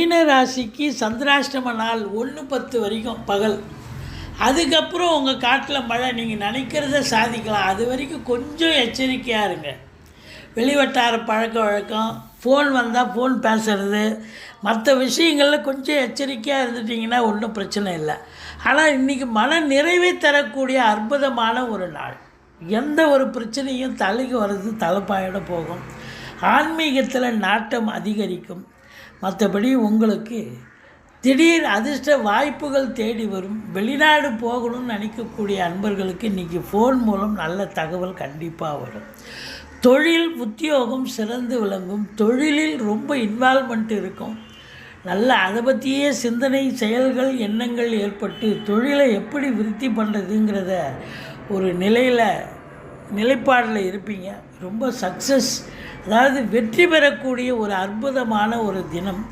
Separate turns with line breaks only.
மீன ராசிக்கு சந்திராஷ்டம நாள் 1:10 வரைக்கும் பகல். அதுக்கப்புறம் உங்கள் காட்டில் மழை. நீங்கள் நினைக்கிறத சாதிக்கலாம். அது வரைக்கும் கொஞ்சம் எச்சரிக்கையாக இருங்க. வெளிவட்டார பழக்க வழக்கம், ஃபோன் வந்தால் ஃபோன் பேசுகிறது, மற்ற விஷயங்களில் கொஞ்சம் எச்சரிக்கையாக இருந்துட்டிங்கன்னா ஒன்றும் பிரச்சனை இல்லை. ஆனால் இன்றைக்கி மன நிறைவை தரக்கூடிய அற்புதமான ஒரு நாள். எந்த ஒரு பிரச்சனையும் தலைக்கு வர்றது தலைப்பாயோட போகும். ஆன்மீகத்தில் நாட்டம் அதிகரிக்கும். மற்றபடி உங்களுக்கு திடீர் அதிர்ஷ்ட வாய்ப்புகள் தேடி வரும். வெளிநாடு போகணும்னு நினைக்கக்கூடிய அன்பர்களுக்கு இன்றைக்கி ஃபோன் மூலம் நல்ல தகவல் கண்டிப்பாக வரும். தொழில் உத்தியோகம் சிறந்து விளங்கும். தொழிலில் ரொம்ப இன்வால்மெண்ட் இருக்கும். நல்ல அதை பற்றியே சிந்தனை, செயல்கள், எண்ணங்கள் ஏற்பட்டு தொழிலை எப்படி விருத்தி பண்ணுறதுங்கிறத ஒரு நிலைப்பாடில் இருப்பீங்க. ரொம்ப சக்ஸஸ், அதாவது வெற்றி பெறக்கூடிய ஒரு அற்புதமான ஒரு தினம்.